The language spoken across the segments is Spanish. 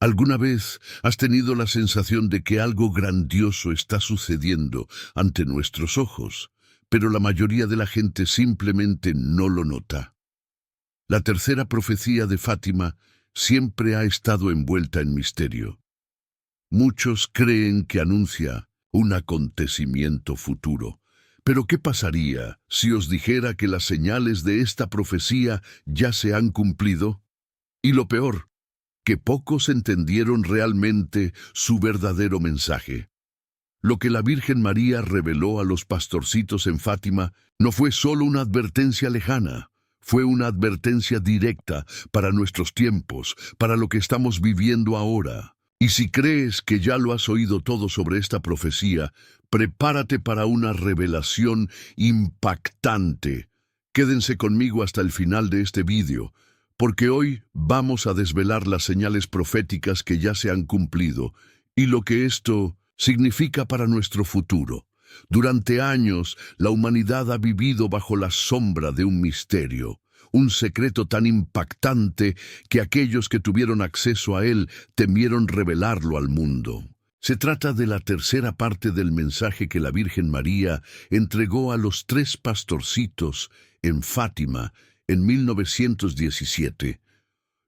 ¿Alguna vez has tenido la sensación de que algo grandioso está sucediendo ante nuestros ojos, pero la mayoría de la gente simplemente no lo nota? La tercera profecía de Fátima siempre ha estado envuelta en misterio. Muchos creen que anuncia un acontecimiento futuro. Pero ¿qué pasaría si os dijera que las señales de esta profecía ya se han cumplido? Y lo peor, que pocos entendieron realmente su verdadero mensaje. Lo que la Virgen María reveló a los pastorcitos en Fátima no fue solo una advertencia lejana, fue una advertencia directa para nuestros tiempos, para lo que estamos viviendo ahora. Y si crees que ya lo has oído todo sobre esta profecía, prepárate para una revelación impactante. Quédense conmigo hasta el final de este vídeo, porque hoy vamos a desvelar las señales proféticas que ya se han cumplido y lo que esto significa para nuestro futuro. Durante años, la humanidad ha vivido bajo la sombra de un misterio, un secreto tan impactante que aquellos que tuvieron acceso a él temieron revelarlo al mundo. Se trata de la tercera parte del mensaje que la Virgen María entregó a los 3 pastorcitos en Fátima en 1917.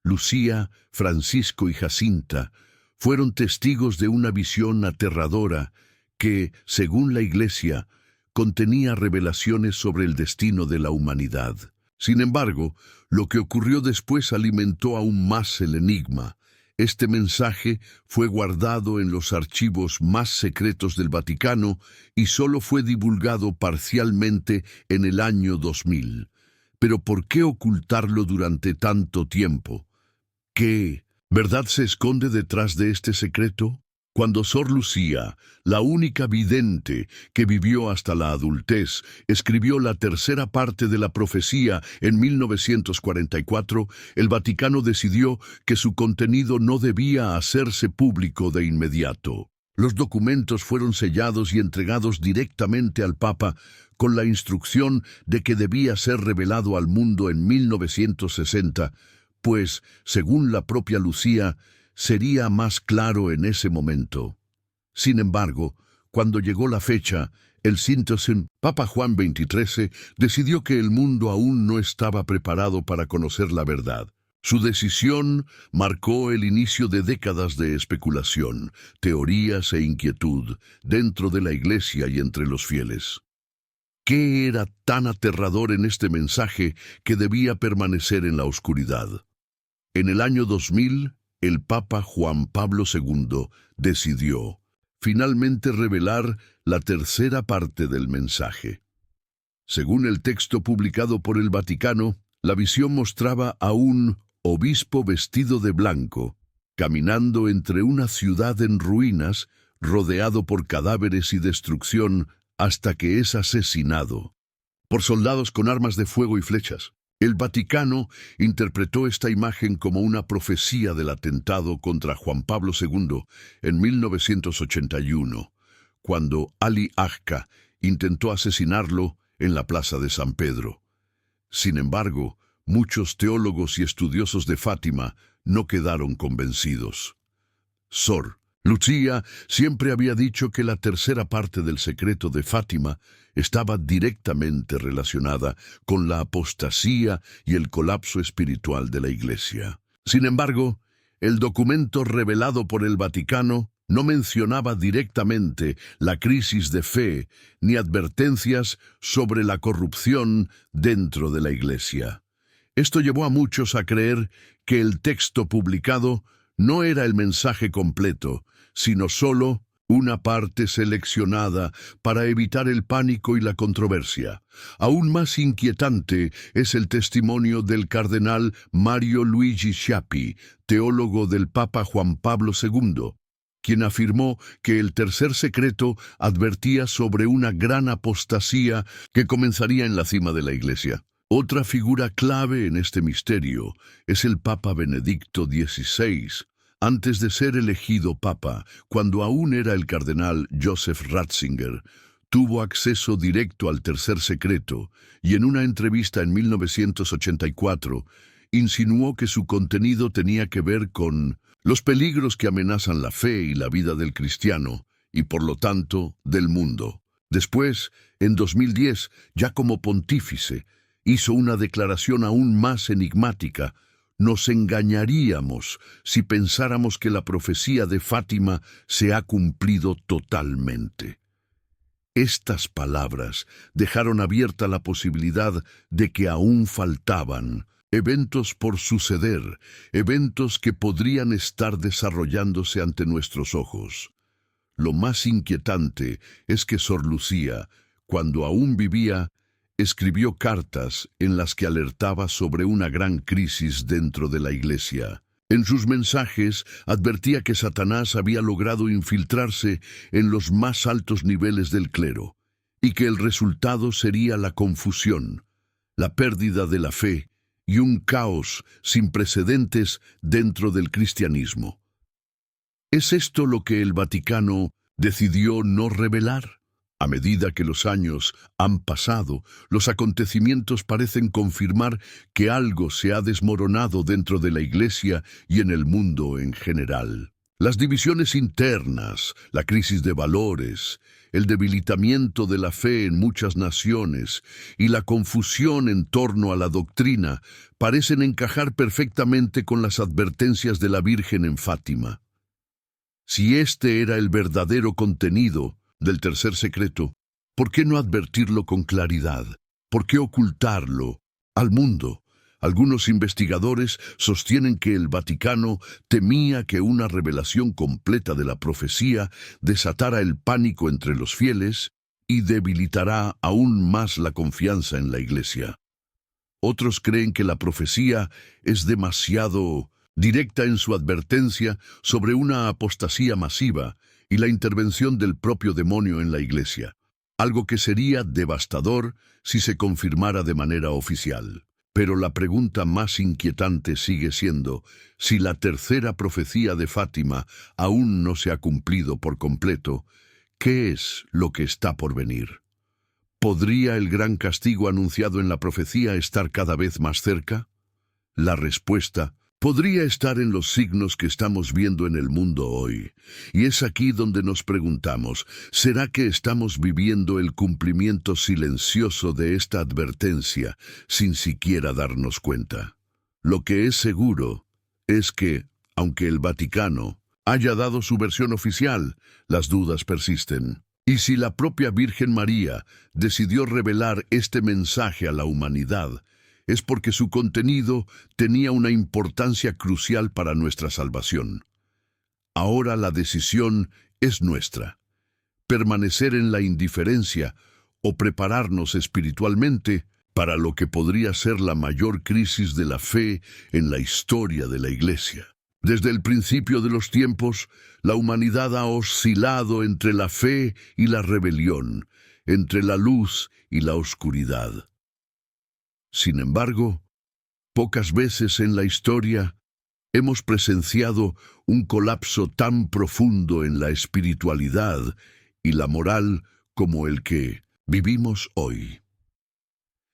Lucía, Francisco y Jacinta fueron testigos de una visión aterradora que, según la Iglesia, contenía revelaciones sobre el destino de la humanidad. Sin embargo, lo que ocurrió después alimentó aún más el enigma. Este mensaje fue guardado en los archivos más secretos del Vaticano y solo fue divulgado parcialmente en el año 2000. Pero ¿por qué ocultarlo durante tanto tiempo? ¿Qué verdad se esconde detrás de este secreto? Cuando Sor Lucía, la única vidente que vivió hasta la adultez, escribió la tercera parte de la profecía en 1944, el Vaticano decidió que su contenido no debía hacerse público de inmediato. Los documentos fueron sellados y entregados directamente al Papa con la instrucción de que debía ser revelado al mundo en 1960, pues, según la propia Lucía, sería más claro en ese momento. Sin embargo, cuando llegó la fecha, el Synodon, Papa Juan XXIII decidió que el mundo aún no estaba preparado para conocer la verdad. Su decisión marcó el inicio de décadas de especulación, teorías e inquietud dentro de la Iglesia y entre los fieles. ¿Qué era tan aterrador en este mensaje que debía permanecer en la oscuridad? En el año 2000, el Papa Juan Pablo II decidió finalmente revelar la tercera parte del mensaje. Según el texto publicado por el Vaticano, la visión mostraba a un obispo vestido de blanco, caminando entre una ciudad en ruinas, rodeado por cadáveres y destrucción, hasta que es asesinado por soldados con armas de fuego y flechas. El Vaticano interpretó esta imagen como una profecía del atentado contra Juan Pablo II en 1981, cuando Ali Agca intentó asesinarlo en la Plaza de San Pedro. Sin embargo, muchos teólogos y estudiosos de Fátima no quedaron convencidos. Sor Lucía siempre había dicho que la tercera parte del secreto de Fátima estaba directamente relacionada con la apostasía y el colapso espiritual de la Iglesia. Sin embargo, el documento revelado por el Vaticano no mencionaba directamente la crisis de fe ni advertencias sobre la corrupción dentro de la Iglesia. Esto llevó a muchos a creer que el texto publicado no era el mensaje completo, sino solo una parte seleccionada para evitar el pánico y la controversia. Aún más inquietante es el testimonio del cardenal Mario Luigi Schiappi, teólogo del Papa Juan Pablo II, quien afirmó que el tercer secreto advertía sobre una gran apostasía que comenzaría en la cima de la Iglesia. Otra figura clave en este misterio es el Papa Benedicto XVI. Antes de ser elegido papa, cuando aún era el cardenal Joseph Ratzinger, tuvo acceso directo al tercer secreto y en una entrevista en 1984 insinuó que su contenido tenía que ver con los peligros que amenazan la fe y la vida del cristiano, y por lo tanto, del mundo. Después, en 2010, ya como pontífice, hizo una declaración aún más enigmática. Nos engañaríamos si pensáramos que la profecía de Fátima se ha cumplido totalmente. Estas palabras dejaron abierta la posibilidad de que aún faltaban eventos por suceder, eventos que podrían estar desarrollándose ante nuestros ojos. Lo más inquietante es que Sor Lucía, cuando aún vivía, escribió cartas en las que alertaba sobre una gran crisis dentro de la Iglesia. En sus mensajes advertía que Satanás había logrado infiltrarse en los más altos niveles del clero, y que el resultado sería la confusión, la pérdida de la fe y un caos sin precedentes dentro del cristianismo. ¿Es esto lo que el Vaticano decidió no revelar? A medida que los años han pasado, los acontecimientos parecen confirmar que algo se ha desmoronado dentro de la Iglesia y en el mundo en general. Las divisiones internas, la crisis de valores, el debilitamiento de la fe en muchas naciones y la confusión en torno a la doctrina parecen encajar perfectamente con las advertencias de la Virgen en Fátima. Si este era el verdadero contenido del tercer secreto, ¿por qué no advertirlo con claridad? ¿Por qué ocultarlo al mundo? Algunos investigadores sostienen que el Vaticano temía que una revelación completa de la profecía desatara el pánico entre los fieles y debilitará aún más la confianza en la Iglesia. Otros creen que la profecía es demasiado directa en su advertencia sobre una apostasía masiva y la intervención del propio demonio en la Iglesia, algo que sería devastador si se confirmara de manera oficial. Pero la pregunta más inquietante sigue siendo si la tercera profecía de Fátima aún no se ha cumplido por completo. ¿Qué es lo que está por venir? ¿Podría el gran castigo anunciado en la profecía estar cada vez más cerca? La respuesta podría estar en los signos que estamos viendo en el mundo hoy. Y es aquí donde nos preguntamos, ¿será que estamos viviendo el cumplimiento silencioso de esta advertencia sin siquiera darnos cuenta? Lo que es seguro es que, aunque el Vaticano haya dado su versión oficial, las dudas persisten. Y si la propia Virgen María decidió revelar este mensaje a la humanidad, es porque su contenido tenía una importancia crucial para nuestra salvación. Ahora la decisión es nuestra: permanecer en la indiferencia o prepararnos espiritualmente para lo que podría ser la mayor crisis de la fe en la historia de la Iglesia. Desde el principio de los tiempos, la humanidad ha oscilado entre la fe y la rebelión, entre la luz y la oscuridad. Sin embargo, pocas veces en la historia hemos presenciado un colapso tan profundo en la espiritualidad y la moral como el que vivimos hoy.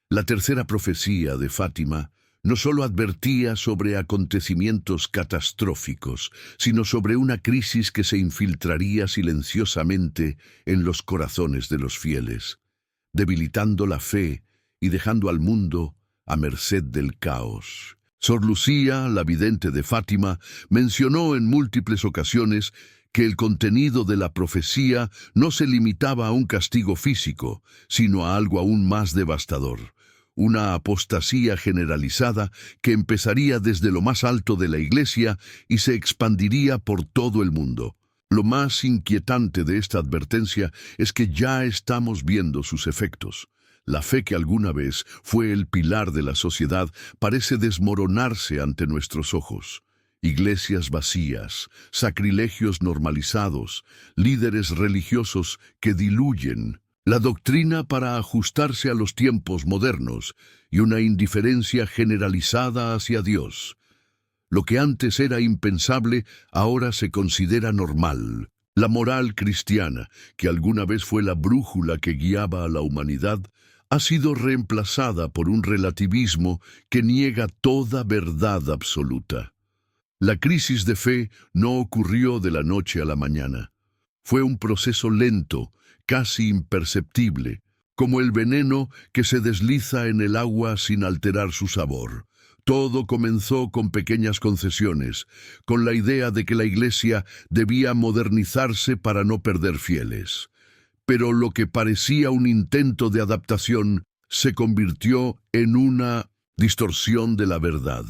La tercera profecía de Fátima no solo advertía sobre acontecimientos catastróficos, sino sobre una crisis que se infiltraría silenciosamente en los corazones de los fieles, debilitando la fe y dejando al mundo a merced del caos. Sor Lucía, la vidente de Fátima, mencionó en múltiples ocasiones que el contenido de la profecía no se limitaba a un castigo físico, sino a algo aún más devastador: una apostasía generalizada que empezaría desde lo más alto de la Iglesia y se expandiría por todo el mundo. Lo más inquietante de esta advertencia es que ya estamos viendo sus efectos. La fe que alguna vez fue el pilar de la sociedad parece desmoronarse ante nuestros ojos. Iglesias vacías, sacrilegios normalizados, líderes religiosos que diluyen la doctrina para ajustarse a los tiempos modernos y una indiferencia generalizada hacia Dios. Lo que antes era impensable ahora se considera normal. La moral cristiana, que alguna vez fue la brújula que guiaba a la humanidad, ha sido reemplazada por un relativismo que niega toda verdad absoluta. La crisis de fe no ocurrió de la noche a la mañana. Fue un proceso lento, casi imperceptible, como el veneno que se desliza en el agua sin alterar su sabor. Todo comenzó con pequeñas concesiones, con la idea de que la Iglesia debía modernizarse para no perder fieles. Pero lo que parecía un intento de adaptación se convirtió en una distorsión de la verdad.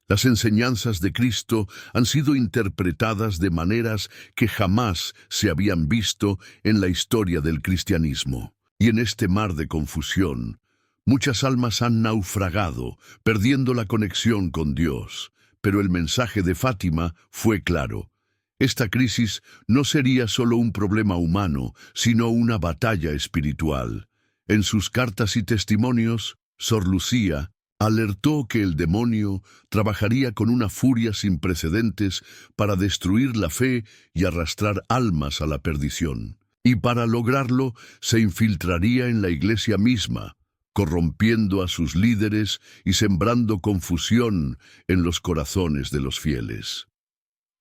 Las enseñanzas de Cristo han sido interpretadas de maneras que jamás se habían visto en la historia del cristianismo. Y en este mar de confusión, muchas almas han naufragado, perdiendo la conexión con Dios. Pero el mensaje de Fátima fue claro. Esta crisis no sería solo un problema humano, sino una batalla espiritual. En sus cartas y testimonios, Sor Lucía alertó que el demonio trabajaría con una furia sin precedentes para destruir la fe y arrastrar almas a la perdición. Y para lograrlo, se infiltraría en la Iglesia misma, corrompiendo a sus líderes y sembrando confusión en los corazones de los fieles.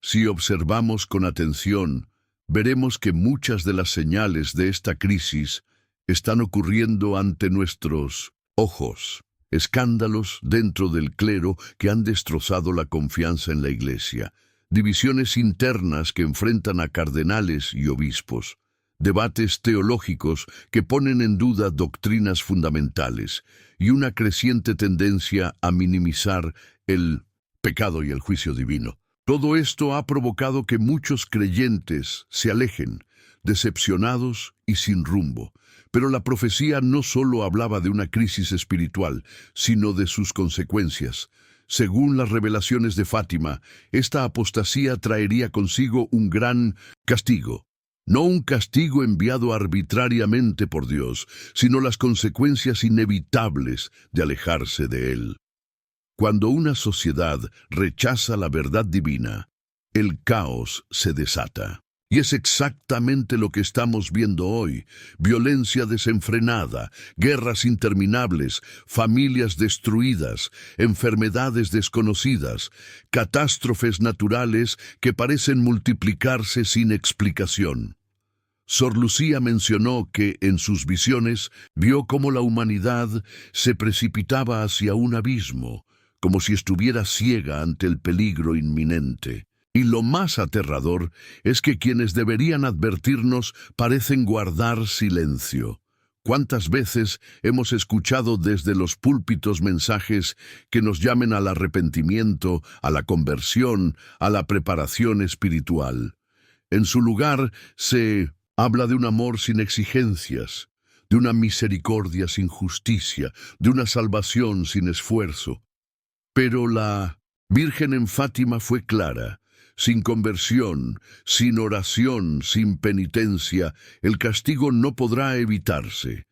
Si observamos con atención, veremos que muchas de las señales de esta crisis están ocurriendo ante nuestros ojos. Escándalos dentro del clero que han destrozado la confianza en la Iglesia, divisiones internas que enfrentan a cardenales y obispos, debates teológicos que ponen en duda doctrinas fundamentales y una creciente tendencia a minimizar el pecado y el juicio divino. Todo esto ha provocado que muchos creyentes se alejen, decepcionados y sin rumbo. Pero la profecía no solo hablaba de una crisis espiritual, sino de sus consecuencias. Según las revelaciones de Fátima, esta apostasía traería consigo un gran castigo. No un castigo enviado arbitrariamente por Dios, sino las consecuencias inevitables de alejarse de Él. Cuando una sociedad rechaza la verdad divina, el caos se desata. Y es exactamente lo que estamos viendo hoy: violencia desenfrenada, guerras interminables, familias destruidas, enfermedades desconocidas, catástrofes naturales que parecen multiplicarse sin explicación. Sor Lucía mencionó que en sus visiones vio cómo la humanidad se precipitaba hacia un abismo, como si estuviera ciega ante el peligro inminente. Y lo más aterrador es que quienes deberían advertirnos parecen guardar silencio. ¿Cuántas veces hemos escuchado desde los púlpitos mensajes que nos llamen al arrepentimiento, a la conversión, a la preparación espiritual? En su lugar se habla de un amor sin exigencias, de una misericordia sin justicia, de una salvación sin esfuerzo. Pero la Virgen en Fátima fue clara. Sin conversión, sin oración, sin penitencia, el castigo no podrá evitarse.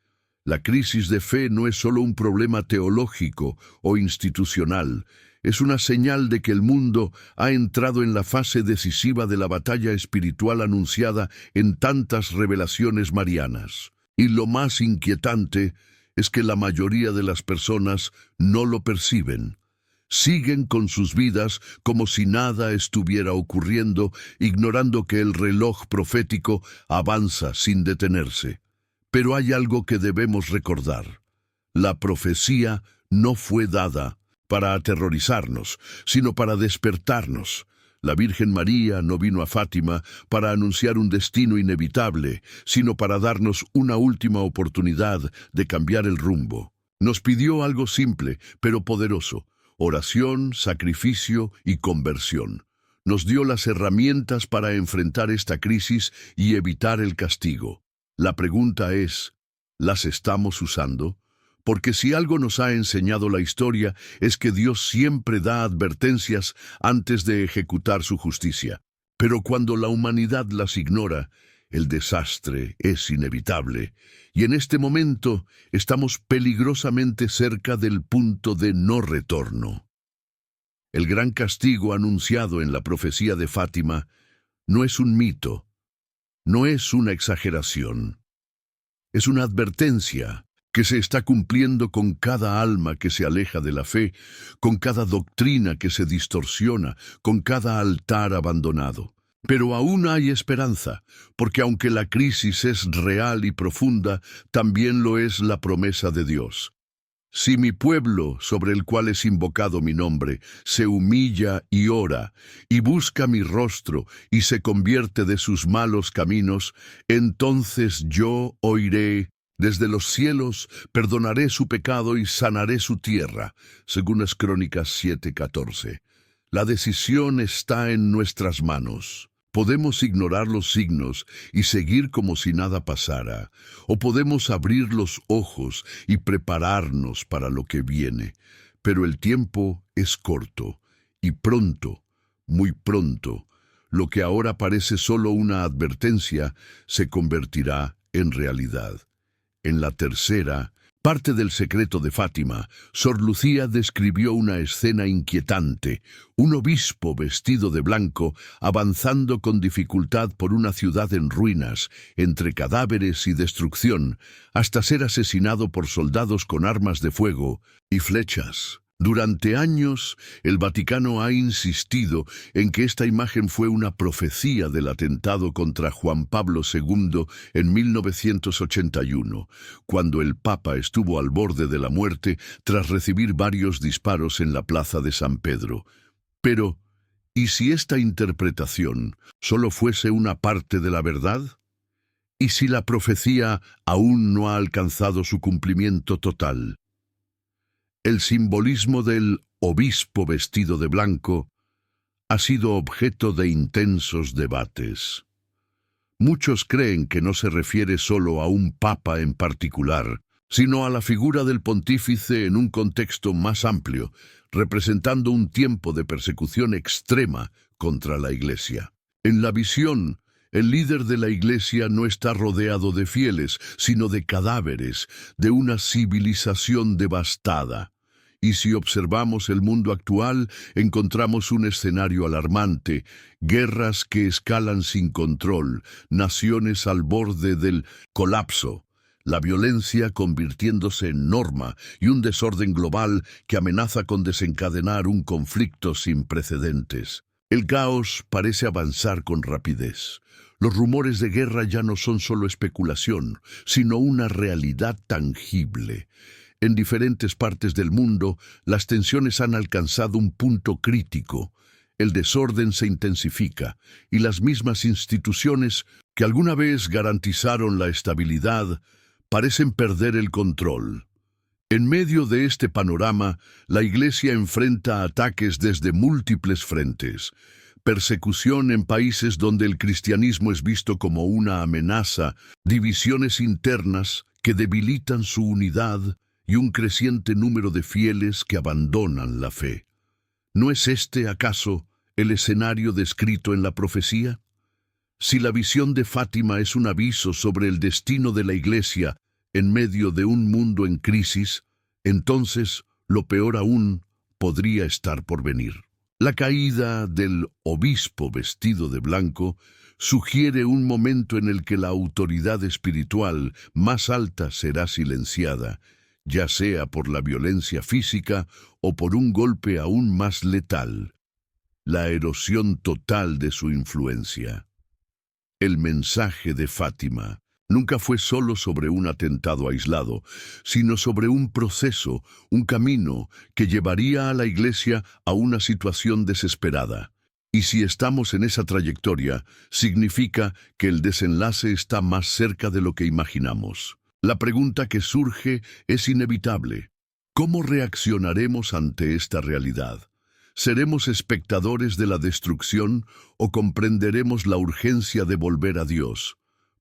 La crisis de fe no es solo un problema teológico o institucional, es una señal de que el mundo ha entrado en la fase decisiva de la batalla espiritual anunciada en tantas revelaciones marianas. Y lo más inquietante es que la mayoría de las personas no lo perciben. Siguen con sus vidas como si nada estuviera ocurriendo, ignorando que el reloj profético avanza sin detenerse. Pero hay algo que debemos recordar. La profecía no fue dada para aterrorizarnos, sino para despertarnos. La Virgen María no vino a Fátima para anunciar un destino inevitable, sino para darnos una última oportunidad de cambiar el rumbo. Nos pidió algo simple, pero poderoso: oración, sacrificio y conversión. Nos dio las herramientas para enfrentar esta crisis y evitar el castigo. La pregunta es, ¿las estamos usando? Porque si algo nos ha enseñado la historia es que Dios siempre da advertencias antes de ejecutar su justicia. Pero cuando la humanidad las ignora, el desastre es inevitable. Y en este momento estamos peligrosamente cerca del punto de no retorno. El gran castigo anunciado en la profecía de Fátima no es un mito, no es una exageración. Es una advertencia que se está cumpliendo con cada alma que se aleja de la fe, con cada doctrina que se distorsiona, con cada altar abandonado. Pero aún hay esperanza, porque aunque la crisis es real y profunda, también lo es la promesa de Dios. Si mi pueblo, sobre el cual es invocado mi nombre, se humilla y ora, y busca mi rostro, y se convierte de sus malos caminos, entonces yo oiré desde los cielos, perdonaré su pecado y sanaré su tierra. Según las Crónicas 7:14. La decisión está en nuestras manos. Podemos ignorar los signos y seguir como si nada pasara, o podemos abrir los ojos y prepararnos para lo que viene. Pero el tiempo es corto, y pronto, muy pronto, lo que ahora parece solo una advertencia se convertirá en realidad. En la tercera parte del secreto de Fátima, Sor Lucía describió una escena inquietante: un obispo vestido de blanco avanzando con dificultad por una ciudad en ruinas, entre cadáveres y destrucción, hasta ser asesinado por soldados con armas de fuego y flechas. Durante años, el Vaticano ha insistido en que esta imagen fue una profecía del atentado contra Juan Pablo II en 1981, cuando el Papa estuvo al borde de la muerte tras recibir varios disparos en la plaza de San Pedro. Pero, ¿y si esta interpretación solo fuese una parte de la verdad? ¿Y si la profecía aún no ha alcanzado su cumplimiento total? El simbolismo del obispo vestido de blanco ha sido objeto de intensos debates. Muchos creen que no se refiere solo a un papa en particular, sino a la figura del pontífice en un contexto más amplio, representando un tiempo de persecución extrema contra la Iglesia. En la visión, el líder de la Iglesia no está rodeado de fieles, sino de cadáveres, de una civilización devastada. Y si observamos el mundo actual, encontramos un escenario alarmante: guerras que escalan sin control, naciones al borde del colapso, la violencia convirtiéndose en norma y un desorden global que amenaza con desencadenar un conflicto sin precedentes. El caos parece avanzar con rapidez. Los rumores de guerra ya no son solo especulación, sino una realidad tangible. En diferentes partes del mundo, las tensiones han alcanzado un punto crítico. El desorden se intensifica, y las mismas instituciones que alguna vez garantizaron la estabilidad parecen perder el control. En medio de este panorama, la Iglesia enfrenta ataques desde múltiples frentes: persecución en países donde el cristianismo es visto como una amenaza, divisiones internas que debilitan su unidad, y un creciente número de fieles que abandonan la fe. ¿No es este, acaso, el escenario descrito en la profecía? Si la visión de Fátima es un aviso sobre el destino de la Iglesia en medio de un mundo en crisis, entonces, lo peor aún podría estar por venir. La caída del obispo vestido de blanco sugiere un momento en el que la autoridad espiritual más alta será silenciada, ya sea por la violencia física o por un golpe aún más letal: la erosión total de su influencia. El mensaje de Fátima nunca fue solo sobre un atentado aislado, sino sobre un proceso, un camino que llevaría a la Iglesia a una situación desesperada. Y si estamos en esa trayectoria, significa que el desenlace está más cerca de lo que imaginamos. La pregunta que surge es inevitable: ¿cómo reaccionaremos ante esta realidad? ¿Seremos espectadores de la destrucción o comprenderemos la urgencia de volver a Dios?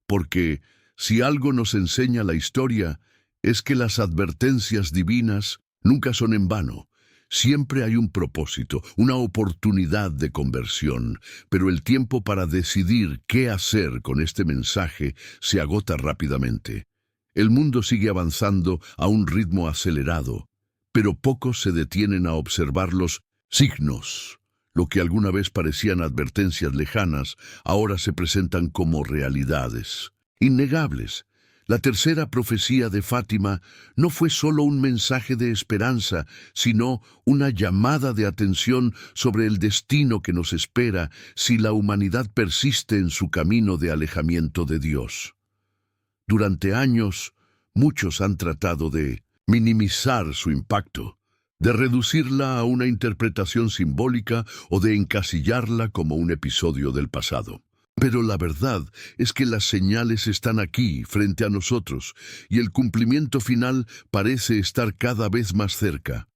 Porque, si algo nos enseña la historia, es que las advertencias divinas nunca son en vano. Siempre hay un propósito, una oportunidad de conversión, pero el tiempo para decidir qué hacer con este mensaje se agota rápidamente. El mundo sigue avanzando a un ritmo acelerado, pero pocos se detienen a observar los signos. Lo que alguna vez parecían advertencias lejanas, ahora se presentan como realidades innegables. La tercera profecía de Fátima no fue solo un mensaje de esperanza, sino una llamada de atención sobre el destino que nos espera si la humanidad persiste en su camino de alejamiento de Dios. Durante años, muchos han tratado de minimizar su impacto, de reducirla a una interpretación simbólica o de encasillarla como un episodio del pasado. Pero la verdad es que las señales están aquí, frente a nosotros, y el cumplimiento final parece estar cada vez más cerca.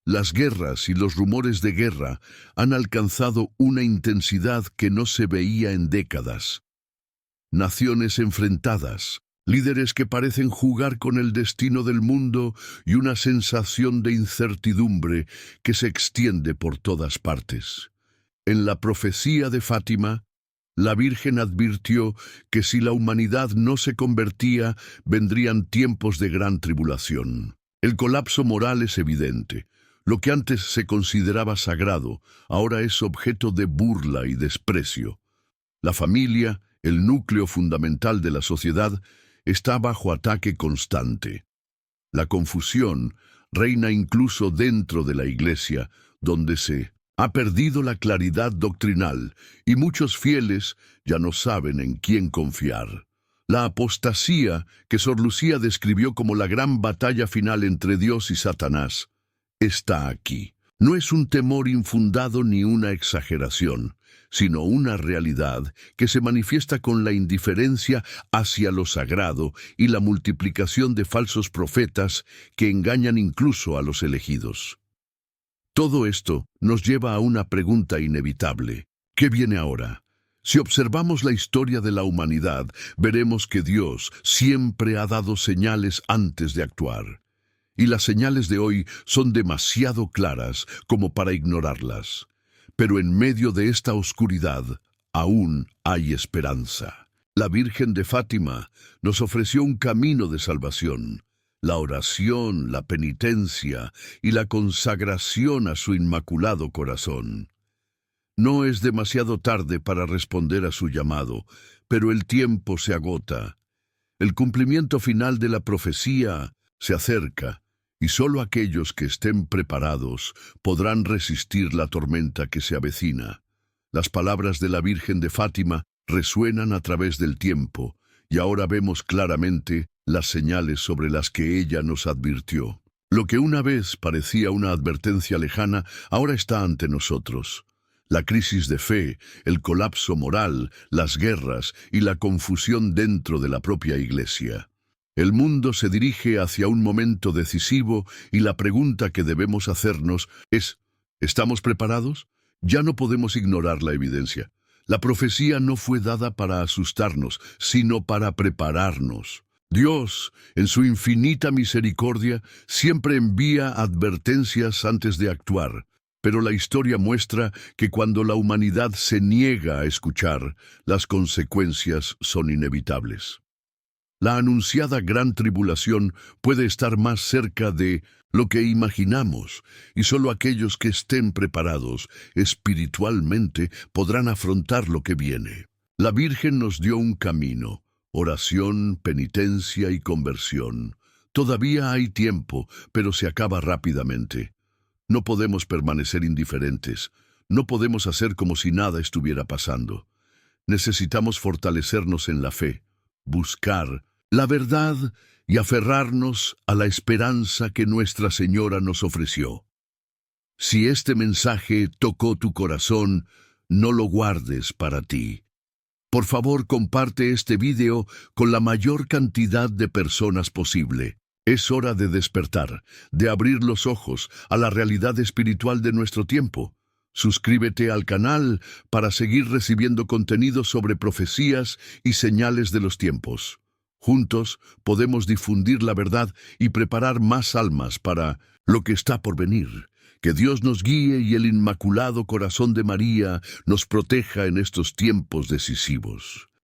Las guerras y los rumores de guerra han alcanzado una intensidad que no se veía en décadas. Naciones enfrentadas, líderes que parecen jugar con el destino del mundo y una sensación de incertidumbre que se extiende por todas partes. En la profecía de Fátima, la Virgen advirtió que si la humanidad no se convertía, vendrían tiempos de gran tribulación. El colapso moral es evidente. Lo que antes se consideraba sagrado, ahora es objeto de burla y desprecio. La familia, el núcleo fundamental de la sociedad, está bajo ataque constante. La confusión reina incluso dentro de la Iglesia, donde se ha perdido la claridad doctrinal y muchos fieles ya no saben en quién confiar. La apostasía, que Sor Lucía describió como la gran batalla final entre Dios y Satanás, está aquí. No es un temor infundado ni una exageración, sino una realidad que se manifiesta con la indiferencia hacia lo sagrado y la multiplicación de falsos profetas que engañan incluso a los elegidos. Todo esto nos lleva a una pregunta inevitable. ¿Qué viene ahora? Si observamos la historia de la humanidad, veremos que Dios siempre ha dado señales antes de actuar. Y las señales de hoy son demasiado claras como para ignorarlas. Pero en medio de esta oscuridad, aún hay esperanza. La Virgen de Fátima nos ofreció un camino de salvación. La oración, la penitencia y la consagración a su inmaculado corazón. No es demasiado tarde para responder a su llamado, pero el tiempo se agota. El cumplimiento final de la profecía se acerca, y solo aquellos que estén preparados podrán resistir la tormenta que se avecina. Las palabras de la Virgen de Fátima resuenan a través del tiempo, y ahora vemos claramente las señales sobre las que ella nos advirtió. Lo que una vez parecía una advertencia lejana, ahora está ante nosotros. La crisis de fe, el colapso moral, las guerras y la confusión dentro de la propia Iglesia. El mundo se dirige hacia un momento decisivo y la pregunta que debemos hacernos es, ¿estamos preparados? Ya no podemos ignorar la evidencia. La profecía no fue dada para asustarnos, sino para prepararnos. Dios, en su infinita misericordia, siempre envía advertencias antes de actuar, pero la historia muestra que cuando la humanidad se niega a escuchar, las consecuencias son inevitables. La anunciada gran tribulación puede estar más cerca de lo que imaginamos, y solo aquellos que estén preparados espiritualmente podrán afrontar lo que viene. La Virgen nos dio un camino: oración, penitencia y conversión. Todavía hay tiempo, pero se acaba rápidamente. No podemos permanecer indiferentes. No podemos hacer como si nada estuviera pasando. Necesitamos fortalecernos en la fe, buscar la verdad y aferrarnos a la esperanza que Nuestra Señora nos ofreció. Si este mensaje tocó tu corazón, no lo guardes para ti. Por favor, comparte este video con la mayor cantidad de personas posible. Es hora de despertar, de abrir los ojos a la realidad espiritual de nuestro tiempo. Suscríbete al canal para seguir recibiendo contenido sobre profecías y señales de los tiempos. Juntos podemos difundir la verdad y preparar más almas para lo que está por venir. Que Dios nos guíe y el Inmaculado Corazón de María nos proteja en estos tiempos decisivos.